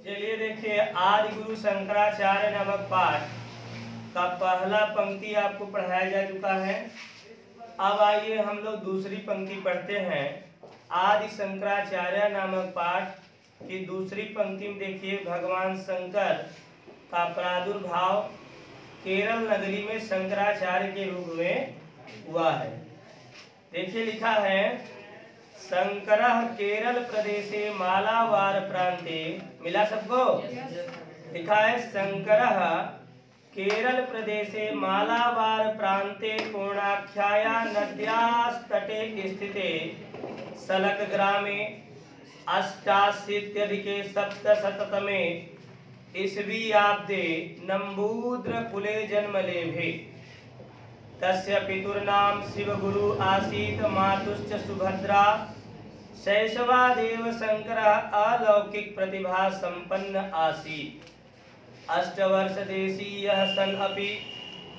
चलिए देखिए, आदि गुरु शंकराचार्य नामक पाठ का पहला पंक्ति आपको पढ़ाया जा चुका है। अब आइए हम लोग दूसरी पंक्ति पढ़ते हैं। आदि शंकराचार्य नामक पाठ की दूसरी पंक्ति में देखिए, भगवान शंकर का प्रादुर्भाव केरल नगरी में शंकराचार्य के रूप में हुआ है। देखिए लिखा है, शंकरः केरल प्रदेशे मालावार प्रांते, मिला सबको? लिखा है, शंकरः केरल प्रदेशे मालावार प्रांते पूर्णाख्याया नद्यास्तटे स्थिते सलक ग्रामे 88 सप्तशततमे ईस्वीयाब्दे नंबूद्र कुले जन्म लेभे। तस्य पितुर्नाम शिवगुरु आसीत, मातुश्च सुभद्रा। शैशवादेव शंकरः अलौकिक प्रतिभा संपन्न आसीत्। 8 वर्ष देशीयः सन् अपि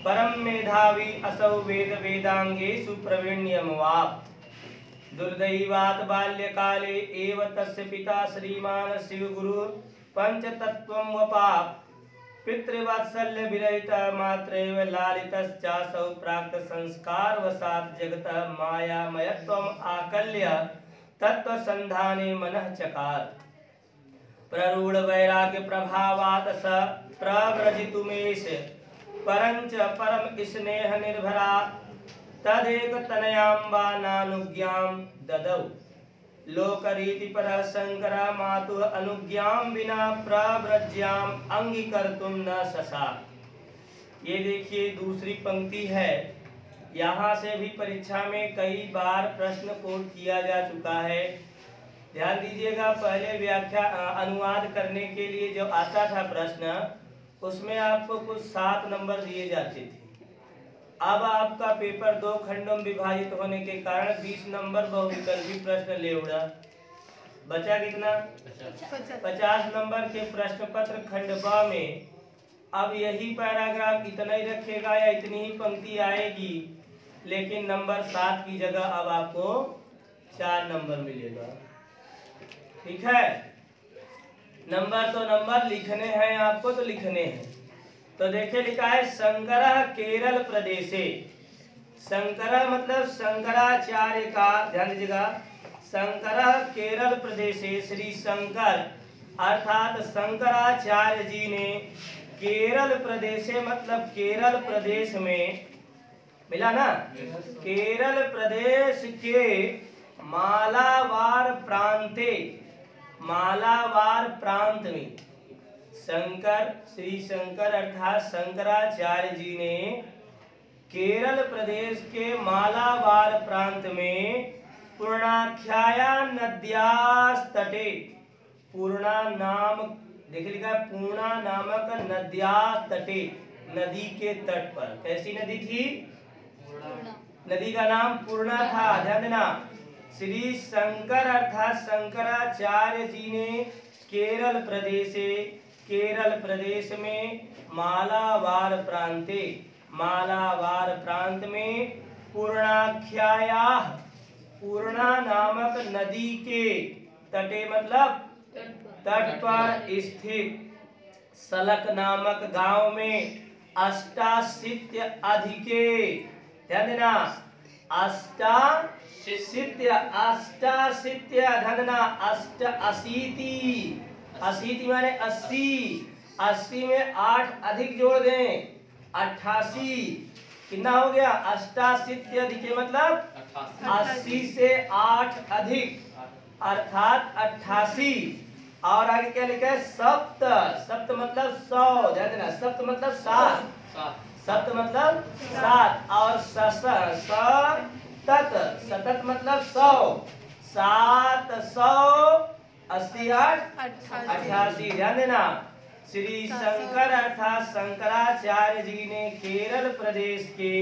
परम मेधावी असौ वेद वेदांगेषु प्रवीण्यमवाप्। दुर्दैवात् बाल्यकाले एव तस्य पिता श्रीमान् शिवगुरुः पंचतत्त्वं वपाप। पितृवात्सल्य विरहित मात्रैव लालितश्चासौ प्राक्त संस्कारवशात् जगतः मायामयत्वम् आकल्य तत्त्वसन्धाने मनः चकार। प्ररूढ़ वैराग्य प्रभावात् स प्रव्रजितुमेष परञ्च परम स्नेह निर्भरा तदेक तनयां वा नानुज्ञां ददौ। लोकरीति परः शंकरः मातुः अनुज्ञां विना प्रव्रज्याम अंगीकर्तुं न शशाक। ये देखिए दूसरी पंक्ति है। यहाँ से भी परीक्षा में कई बार प्रश्न कोट किया जा चुका है। ध्यान दीजिएगा, पहले व्याख्या अनुवाद करने के लिए जो आता था प्रश्न, उसमें आपको कुछ 7 नंबर दिए जाते थे। अब आपका पेपर 2 खंडों में विभाजित होने के कारण 20 नंबर बहुविकल्पी प्रश्न ले उड़ा। बचा कितना? 50 नंबर के प्रश्न पत्र खंड ब में अब यही पैराग्राफ इतना ही रखेगा या इतनी ही पंक्ति आएगी, लेकिन नंबर 7 की जगह अब आपको 4 नंबर मिलेगा। ठीक है, नंबर तो नंबर लिखने हैं आपको, तो लिखने हैं। तो देखिए लिखा है, शंकरः केरल प्रदेशे। शंकरः मतलब शंकराचार्य का, ध्यान दीजिएगा, शंकरः केरल प्रदेशे, श्री शंकर अर्थात शंकराचार्य जी ने केरल प्रदेशे मतलब केरल प्रदेश में, मिला ना, केरल प्रदेश के मालावार प्रांते, मालावार प्रांत में शंकर, श्री शंकर अर्थात शंकराचार्य जी ने केरल प्रदेश के मालाबार प्रांत में पूर्णाख्याया नद्यास तटे, पूर्णा नाम, देखिए लिखा है, पूर्णा नामक नद्यास तटे, नदी के तट पर। कैसी नदी थी? नदी का नाम पूर्णा था। ध्यान देना, श्री शंकर अर्थात शंकराचार्य जी ने केरल प्रदेशे, केरल प्रदेश में मालावार प्रांते, मालावार प्रांत में पूर्णाख्याया, पूर्णा नामक नदी के तटे मतलब तट पर स्थित सलक नामक गांव में 88 अधिके, ध्यान देना, 88, ध्यान देना, 88, 80 माने 80 में 8 अधिक जोड़ दें, 88 कितना हो गया? 88 अधिक मतलब 80 से 8 अधिक अर्थात 88। और आगे क्या लिखा है? सप्त, सप्त मतलब 100, ध्यान देना, सप्त मतलब 7, सप्त मतलब 7 और सतत, सतत मतलब 100, 788, ध्यान देना। श्री शंकर अर्थात शंकराचार्य जी ने केरल प्रदेश के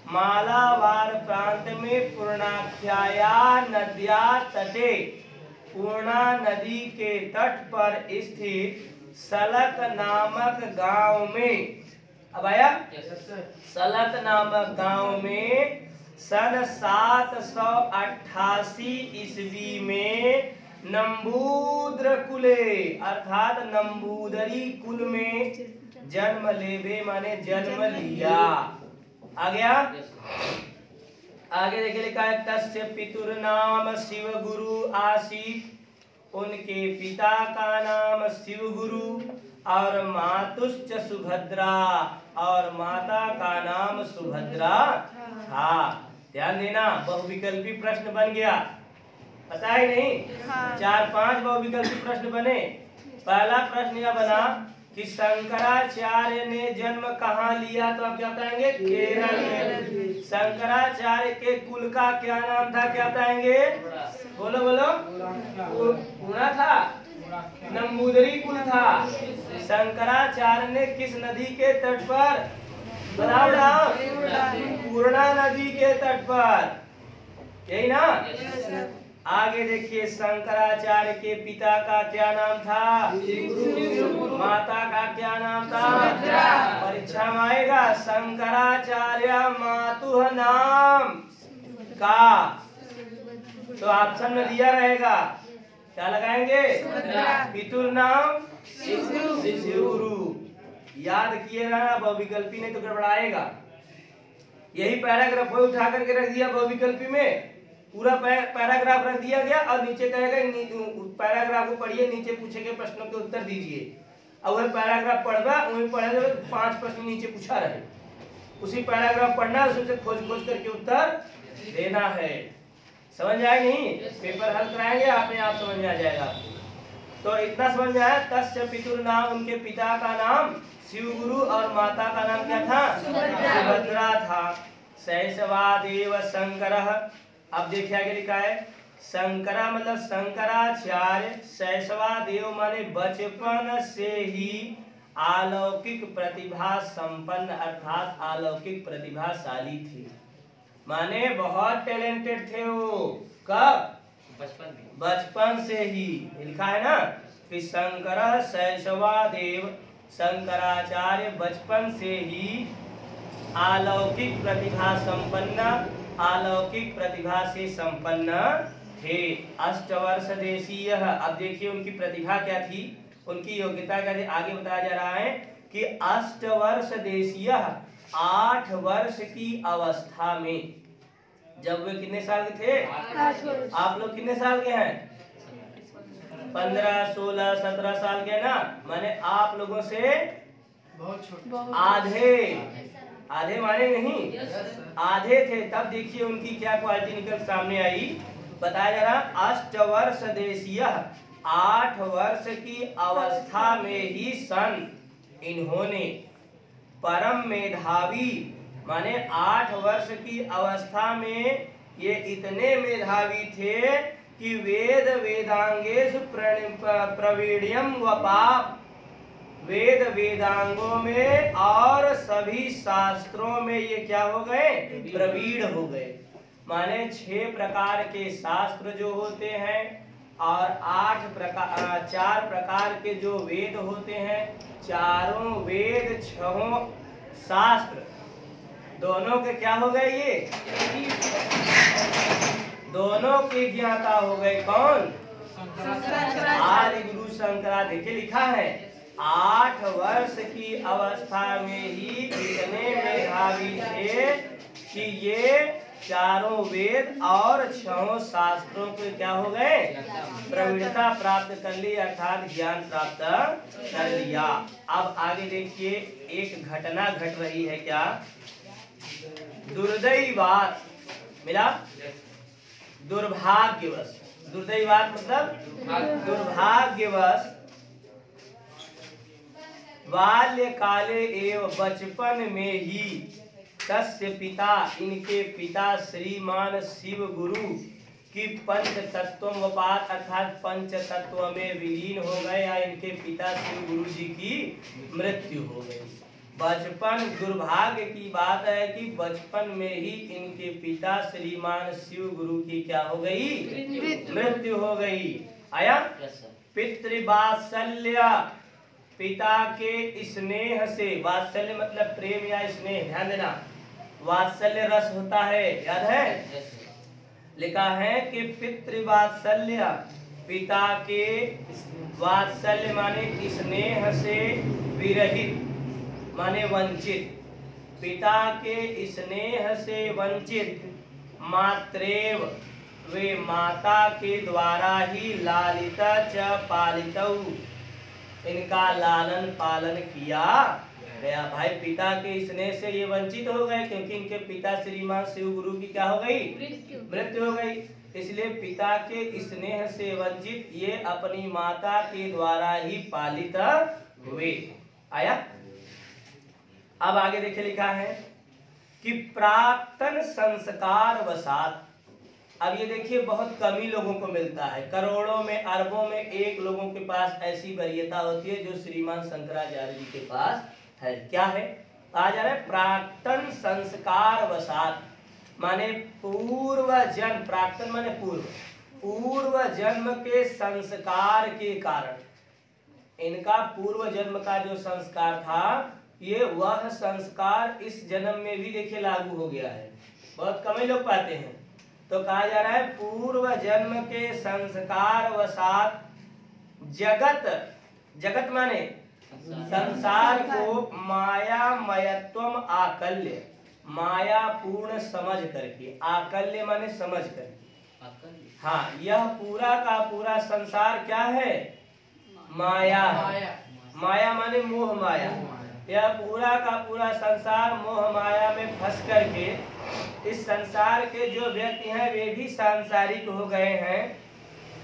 मालाबार प्रांत में पूर्णाख्याया नद्या तटे, पूर्णा नदी के तट पर स्थित सलक नामक गांव में, अब आया, सलक नामक गांव में सन 788 ईस्वी में नंबूद्र कुले अर्थात नंबूदरी कुल में जन्म लेवे माने जन्म लिया। आ गया। आगे देखिए लिखा है तस्य पितुर नाम शिव गुरु आसीत। उनके पिता का नाम शिव गुरु और मातुश्च सुभद्रा और माता का नाम सुभद्रा था। ध्यान देना बहुविकल्पी प्रश्न बन गया, पता है नहीं? 4-5 बहुविकल्पी प्रश्न बने। पहला प्रश्न यह बना कि शंकराचार्य ने जन्म कहाँ लिया, तो आप क्या बताएंगे? केरल में। शंकराचार्य के कुल का क्या नाम था, क्या बताएंगे? बोलो बोलो। पूर्णा था, नंबूदरी कुल था। शंकराचार्य ने किस नदी के तट पर, बताओ? पूर्णा नदी के तट पर, यही ना? आगे देखिए शंकराचार्य के पिता का क्या नाम था? माता का क्या नाम था? परीक्षा में आएगा शंकराचार्य मातुः नाम का, तो ऑप्शन में दिया रहेगा, क्या लगाएंगे? पितुर नाम शिवगुरु। याद किए रहना, बहुविकल्पी नहीं तो गड़बड़ाएगा। यही पैराग्राफ उठा करके रख दिया बहुविकल्पी में, पूरा पैराग्राफ रख दिया गया और नीचे कहेगा पैराग्राफ को पढ़िए, नीचे पूछे गए प्रश्नों के उत्तर दीजिए। और वही पैराग्राफ पढ़वा, वही पढ़े 5 प्रश्न नीचे पूछा रहे, उसी पैराग्राफ पढ़ना, उससे खोज खोज करके उत्तर देना है। समझ आए नहीं? पेपर हल कराएंगे, आपने आप समझ में आ जाएगा। तो इतना समझ में आया। तस्य पितुर नाम, उनके पिता का नाम शिव गुरु और माता का नाम क्या था? सुभद्रा था। शैशवादेव शंकरः। अब देखिए आगे लिखा है शंकरा मतलब शंकराचार्य, शैशवादेव माने बचपन से ही अलौकिक प्रतिभा संपन्न अर्थात अलौकिक प्रतिभाशाली थे, माने बहुत टैलेंटेड थे वो। कब? बचपन से ही। लिखा है ना कि शंकर शैशवादेव, शंकराचार्य बचपन से ही अलौकिक प्रतिभा संपन्न, अलौकिक प्रतिभा से संपन्न थे। अष्टवर्ष देशीय। अब देखिए उनकी प्रतिभा क्या थी, उनकी योग्यता क्या थी, आगे बताया जा रहा है कि अष्टवर्ष देशीय 8 वर्ष की अवस्था में, जब वे कितने साल के थे? 8 वर्ष। आप लोग कितने साल के हैं? 15, 16, 17 साल के ना, माने आप लोगों से बहुत छोटे, आधे माने नहीं, आधे थे। तब देखिए उनकी क्या क्वालिटी निकल सामने आई, बताया जा रहा अष्टवर्ष देशीय 8 वर्ष की अवस्था में ही सन इन्होंने परम मेधावी, माने 8 वर्ष की अवस्था में ये इतने मेधावी थे कि वेद वेदांगेश प्रवीण्यम वपाप, वेद वेदांगों में और सभी शास्त्रों में ये क्या हो गए? प्रवीण हो गए। माने 6 प्रकार के शास्त्र जो होते हैं और 4 प्रकार के जो वेद होते हैं, चारों वेद 6 शास्त्र दोनों के क्या हो गए? ये दोनों के ज्ञाता हो गए। कौन? आदि गुरु शंकरा। देखिए लिखा है 8 वर्ष की अवस्था में ही इतने मेधावी थे कि ये चारों वेद और 6 शास्त्रों के क्या हो गए? प्रवीणता प्राप्त कर ली, अर्थात ज्ञान प्राप्त कर लिया। अब आगे देखिए एक घटना घट रही है। क्या? दुर्दैवी बात मिला, दुर्भाग्यवश। दुर्दैवी बात मतलब दुर्भाग्यवश बाल्यकाले एवं बचपन में ही तस्य पिता, इनके पिता श्रीमान शिव गुरु की पंच तत्वोपात अर्थात पंच तत्व में विलीन हो गए, या इनके पिता शिव गुरु जी की मृत्यु हो गई। बचपन, दुर्भाग्य की बात है कि बचपन में ही इनके पिता श्रीमान शिव गुरु की क्या हो गई? मृत्यु हो गई। आया? पितृवात्सल्य, पिता के स्नेह से, वात्सल्य मतलब प्रेम या स्नेह, ध्यान देना, वात्सल्य रस होता है, याद है? लिखा है कि पितृवात्सल्य पिता के वात्सल्य माने स्नेह से विरहित माने वंचित, पिता के स्नेह से वंचित मात्रेव वे माता के द्वारा ही लालिता च पालितौ इनका लालन पालन किया गया। भाई पिता के स्नेह से ये वंचित हो गए क्योंकि इनके पिता श्रीमान शिव गुरु की क्या हो गई, मृत्यु हो गई। इसलिए पिता के स्नेह से वंचित ये अपनी माता के द्वारा ही पालित हुए। आया। अब आगे देखिए लिखा है कि प्राक्तन संस्कार वसात। अब ये देखिए बहुत कम ही लोगों को मिलता है, करोड़ों में अरबों में एक लोगों के पास ऐसी वरीयता होती है जो श्रीमान शंकराचार्य जी के पास है। क्या है? आ जा रहा है प्राक्तन संस्कार वसात माने पूर्व जन्म, प्राक्तन माने पूर्व जन्म के संस्कार के कारण, इनका पूर्व जन्म का जो संस्कार था ये वह संस्कार इस जन्म में भी देखिए लागू हो गया है। बहुत कम ही लोग पाते हैं। तो कहा जा रहा है पूर्व जन्म के संस्कार वसात जगत, जगत माने संसार को मायामयत्वम आकल्य, माया पूर्ण समझ करके, आकल्य माने समझ करके, हाँ यह पूरा का पूरा संसार क्या है? माया। माया माने मोह माया। यह पूरा का पूरा संसार मोह माया में फंस करके इस संसार के जो व्यक्ति हैं वे भी सांसारिक हो गए हैं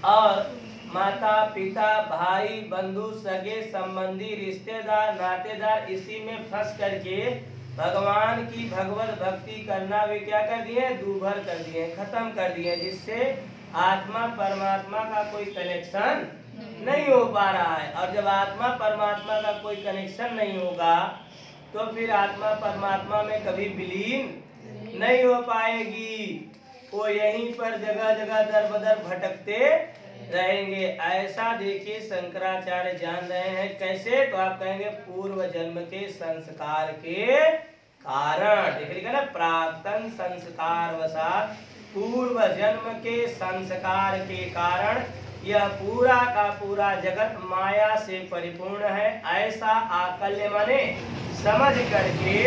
और माता पिता भाई बंधु सगे संबंधी रिश्तेदार नातेदार इसी में फंस करके भगवान की भगवत भक्ति करना वे क्या कर दिए? दूभर कर दिए, खत्म कर दिए, जिससे आत्मा परमात्मा का कोई कनेक्शन नहीं हो पा रहा है। और जब आत्मा परमात्मा का कोई कनेक्शन नहीं होगा तो फिर आत्मा परमात्मा में कभी विलीन नहीं हो पाएगी, वो यहीं पर जगह जगह दर बदर भटकते रहेंगे। ऐसा देखिए शंकराचार्य जान रहे हैं। कैसे? तो आप कहेंगे पूर्व जन्म के संस्कार के कारण। देखिए लिखा ना प्राक्तन संस्कार वसात, पूर्व जन्म के संस्कार के कारण यह पूरा का पूरा जगत माया से परिपूर्ण है। ऐसा आकल्य माने समझ करके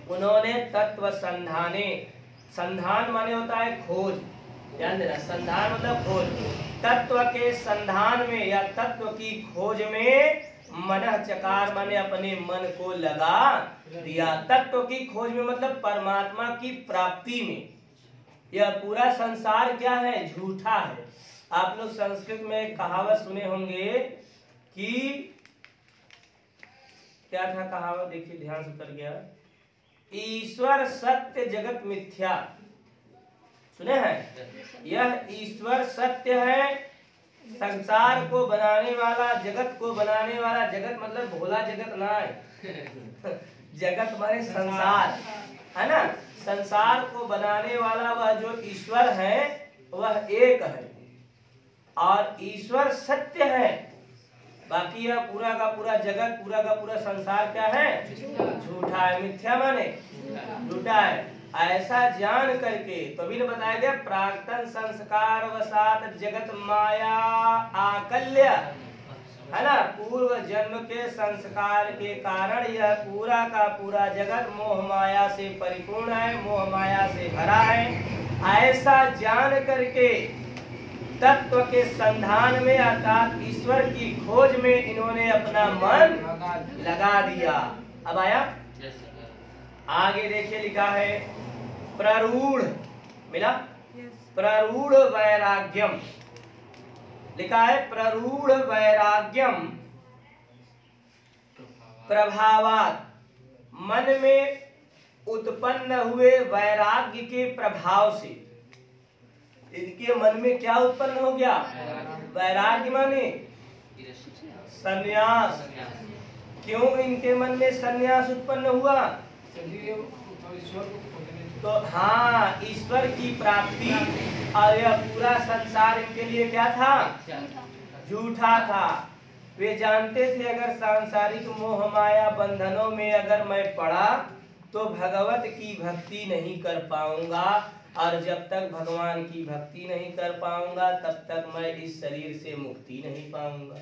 उन्होंने तत्व संधाने, संधान माने होता है खोज, ध्यान देना, संधान मतलब खोज, तत्व के संधान में या तत्व की खोज में मनः चकार माने अपने मन को लगा दिया। तत्व की खोज में मतलब परमात्मा की प्राप्ति में। यह पूरा संसार क्या है? झूठा है। आप लोग संस्कृत में एक कहावत सुने होंगे कि क्या था कहावत? देखिए ध्यान से उतर गया। ईश्वर सत्य जगत मिथ्या, सुने हैं? यह ईश्वर सत्य है, संसार को बनाने वाला, जगत को बनाने वाला, जगत मतलब भोला जगत ना है जगत माने संसार है ना। संसार को बनाने वाला वह जो ईश्वर है वह एक है और ईश्वर सत्य है। बाकी यह पूरा का पूरा जगत, पूरा का पूरा संसार क्या है? झूठा है। मिथ्या माने झूठा है। ऐसा जान करके तभी ने बताया गया प्राक्तन संस्कार वसात जगत माया आकल्य, है ना। पूर्व जन्म के संस्कार के कारण यह पूरा का पूरा जगत मोह माया से परिपूर्ण है, मोह माया से भरा है। ऐसा जान करके तत्व के संधान में अर्थात ईश्वर की खोज में इन्होंने अपना मन लगा दिया। अब आया आगे देखिए लिखा है प्ररूढ़, मिला? प्ररूढ़ वैराग्यम लिखा है। प्ररूढ़ वैराग्यम प्रभावात, मन में उत्पन्न हुए वैराग्य के प्रभाव से इनके मन में क्या उत्पन्न हो गया? वैराग्य माने संन्यास। क्यों इनके मन में संन्यास उत्पन्न हुआ? तो हाँ, ईश्वर की प्राप्ति। और यह पूरा संसार इनके लिए क्या था? झूठा था। वे जानते थे अगर सांसारिक मोह माया बंधनों में अगर मैं पड़ा तो भगवत की भक्ति नहीं कर पाऊंगा, और जब तक भगवान की भक्ति नहीं कर पाऊंगा तब तक मैं इस शरीर से मुक्ति नहीं पाऊंगा।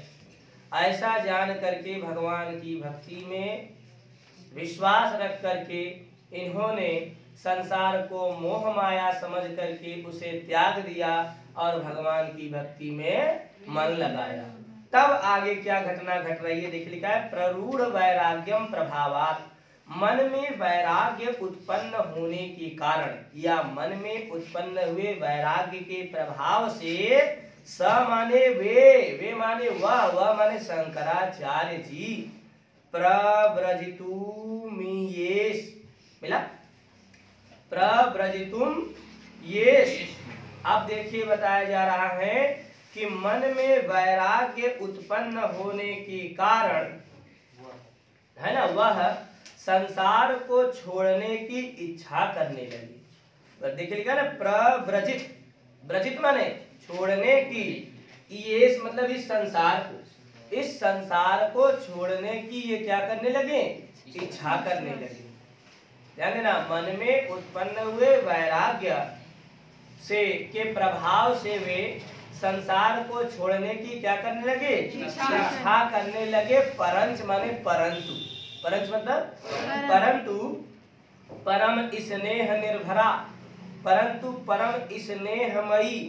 ऐसा जान करके भगवान की भक्ति में विश्वास रख करके इन्होंने संसार को मोह माया समझ करके उसे त्याग दिया और भगवान की भक्ति में मन लगाया। तब आगे क्या घटना घट रही है देख लिखा है, प्ररूढ़ वैराग्यम प्रभावात्, मन में वैराग्य उत्पन्न होने के कारण या मन में उत्पन्न हुए वैराग्य के प्रभाव से स माने वे माने वह माने शंकराचार्य जी प्रव्रजितुम येष मिला प्रव्रजितुम येष। अब देखिए बताया जा रहा है कि मन में वैराग्य उत्पन्न होने के कारण है ना वह संसार को छोड़ने की इच्छा करने लगी। तो देखिए लिखा ना प्रव्रजित, व्रजित माने छोड़ने की, ये मतलब इस संसार को छोड़ने की ये क्या करने लगे, इच्छा करने लगे। ध्यान देना, मन में उत्पन्न हुए वैराग्य से के प्रभाव से वे संसार को छोड़ने की क्या करने लगे, इच्छा करने लगे। परंच माने परंतु, परंच मतलब परंतु परम स्नेह निर्भरा, परंतु परम स्नेहमयी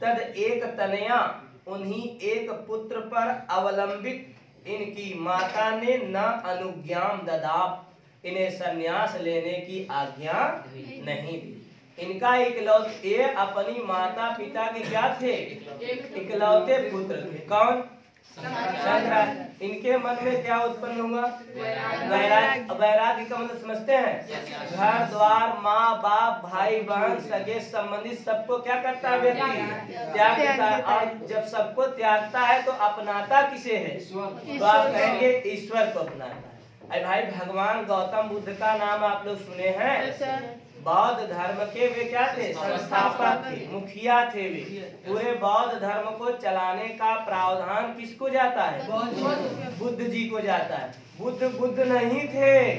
तद एक तनया, उन्हीं एक पुत्र पर अवलंबित इनकी माता ने न अनुज्ञाम ददा, इन्हें संन्यास लेने की आज्ञा नहीं दी। इनका इकलौते, ये अपनी माता पिता के क्या थे, इकलौते पुत्र थे। कौन, शंकराचार्य। इनके मन में क्या उत्पन्न हुआ, वैराग्य। वैराग्य का मतलब समझते हैं, घर द्वार माँ बाप भाई बहन सगे संबंधी सबको क्या करता है व्यक्ति, त्याग देता है। और जब सबको त्यागता है तो अपनाता किसे है, तो आप कहेंगे ईश्वर को अपनाता है। अरे भाई भगवान गौतम बुद्ध का नाम आप लोग सुने हैं, बौद्ध धर्म के वे क्या थे, संस्थापक थे, मुखिया थे। वे पूरे बौद्ध धर्म को चलाने का प्रावधान किसको जाता है, बुद्ध जी को जाता है। बुद्ध नहीं थे,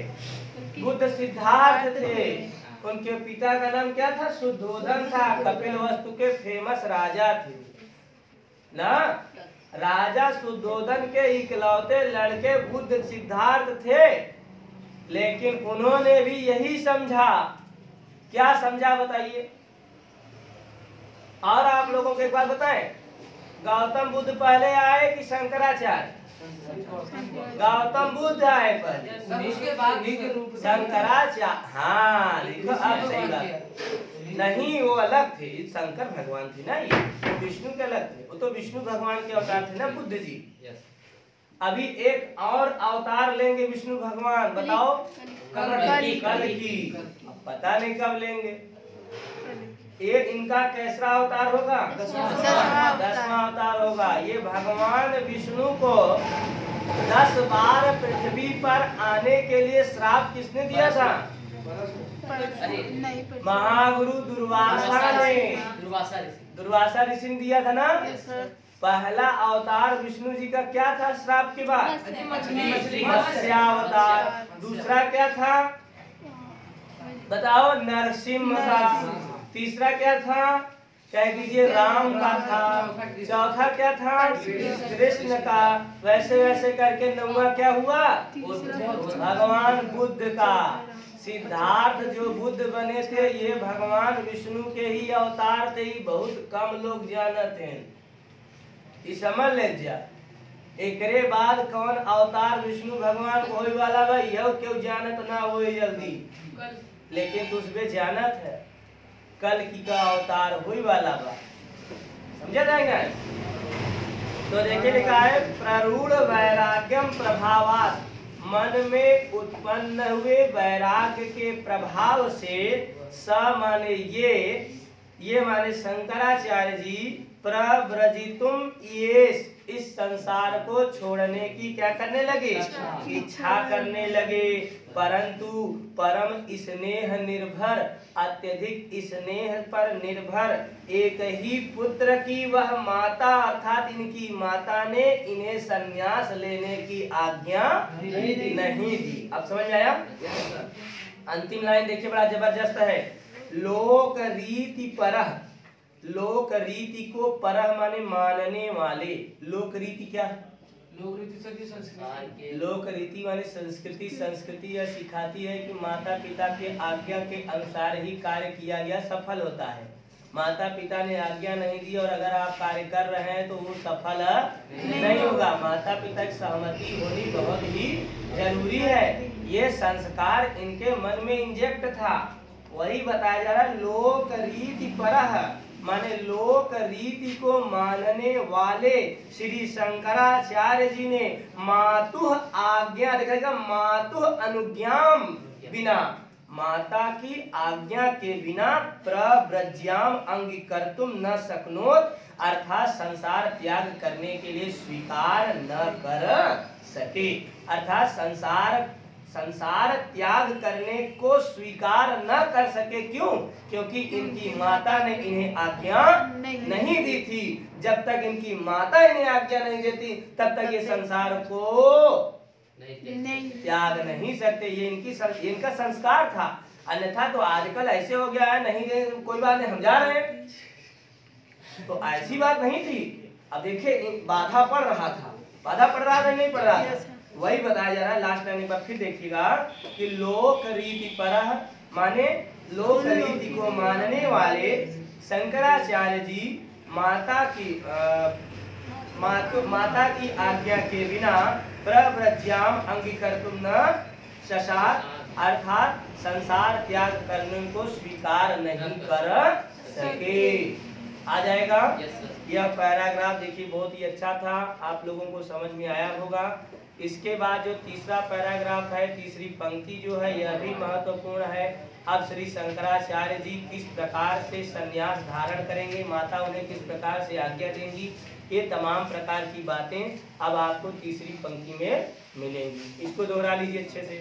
बुद्ध सिद्धार्थ थे। उनके पिता का नाम क्या था, शुद्धोधन था। कपिलवस्तु के फेमस राजा थे ना। राजा शुद्धोधन के इकलौते लड़के बुद्ध सिद्धार्थ थे। लेकिन उन्होंने भी यही समझा, क्या समझा बताइए। और आप लोगों को एक बात बताएं, गौतम बुद्ध पहले आए कि शंकराचार्य, गौतम बुद्ध आए पहले, शंकराचार्य। हाँ अब सही बात नहीं, वो अलग थे, शंकर भगवान थे ना, ये विष्णु के अलग थे। वो तो विष्णु भगवान के अवतार थे ना बुद्ध जी। अभी एक और अवतार लेंगे विष्णु भगवान, बताओ कल की, पता नहीं कब लेंगे। ये इनका कैसा अवतार होगा, 10वां अवतार होगा। ये भगवान विष्णु को 10 बार पृथ्वी पर आने के लिए श्राप किसने दिया था, महागुरु दुर्वासा ने, दुर्वासा ऋषि ने दिया था ना। पहला अवतार विष्णु जी का क्या था श्राप के बाद, मत्स्यावतार। दूसरा क्या था बताओ, नरसिंह का। तीसरा क्या था, कह दीजिए राम का था। चौथा क्या था, कृष्ण का। वैसे वैसे करके 9वां क्या हुआ, भगवान बुद्ध का। सिद्धार्थ जो बुद्ध बने थे ये भगवान विष्णु के ही अवतार थे, ही बहुत कम लोग जानते हैं। ये समझ ले जा, एकरे बाद कौन अवतार विष्णु भगवान को होने वाला बा, यह क्यों जानत ना हो जल्दी। लेकिन तुझे जानत है कल की का अवतार हुई वाला बा, समझा जाएगा। तो देखिए लिखा है, प्ररूढ़ वैराग्यम प्रभावात्, मन में उत्पन्न हुए वैराग्य के प्रभाव से स माने ये माने शंकराचार्य जी प्रव्रजितुम येष, इस संसार को छोड़ने की क्या करने लगे, इच्छा करने लगे। परंतु परम स्नेह निर्भर, अत्यधिक स्नेह पर निर्भर एक ही पुत्र की वह माता अर्थात इनकी माता ने इन्हें संन्यास लेने की आज्ञा नहीं दी। अब समझ आया। अंतिम लाइन देखिए, बड़ा जबरदस्त है। लोक रीति परह, लोक रीति को परह माने मानने वाले। लोक रीति क्या है? लोक रीति संस्कृति। लोक रीति माने संस्कृति। संस्कृति यह सिखाती है कि माता पिता के आज्ञा के अनुसार ही कार्य किया गया सफल होता है। माता पिता ने आज्ञा नहीं दी और अगर आप कार्य कर रहे हैं तो वो सफल नहीं होगा। माता पिता की सहमति होनी बहुत ही जरूरी है। ये संस्कार इनके मन में इंजेक्ट था, वही बताया जा रहा है। लोक रीति परह माने लोक रीति को मानने वाले श्री शंकराचार्य जी ने मातुः आज्ञा, देखिएगा, मातुः अनुज्ञाम बिना, माता की आज्ञा के बिना प्रव्रज्याम अंगीकर्तुम न शक्नोत, अर्थात संसार त्याग करने के लिए स्वीकार न कर सके। अर्थात संसार त्याग करने को स्वीकार न कर सके। क्यों? क्योंकि इनकी माता ने इन्हें आज्ञा नहीं दी थी। जब तक इनकी माता इन्हें आज्ञा नहीं देती तब तक ये संसार को नहीं त्याग नहीं सकते। ये इनका संस्कार था। अन्यथा तो आजकल ऐसे हो गया है, नहीं दे कोई बात नहीं, हम जा रहे हैं, तो ऐसी बात नहीं थी। अब देखिए बाधा पड़ रहा था, बाधा पड़ रहा था नहीं पड़ रहा था, वही बताया जा रहा है। लास्ट लाइन पर फिर देखिएगा कि लोक रीति परह माने लोक रीति को मानने वाले शंकराचार्य जी माता की आज्ञा के बिना प्रव्रज्याम अंगीकर्तुम न शशात, अर्थात संसार त्याग करने को स्वीकार नहीं कर सके। आ जाएगा। यह पैराग्राफ देखिए बहुत ही अच्छा था, आप लोगों को समझ में आया होगा। इसके बाद जो तीसरा पैराग्राफ है, तीसरी पंक्ति जो है, यह भी महत्वपूर्ण है। अब श्री शंकराचार्य जी किस प्रकार से संन्यास धारण करेंगे, माता उन्हें किस प्रकार से आज्ञा देंगी, ये तमाम प्रकार की बातें अब आपको तीसरी पंक्ति में मिलेंगी। इसको दोहरा लीजिए अच्छे से।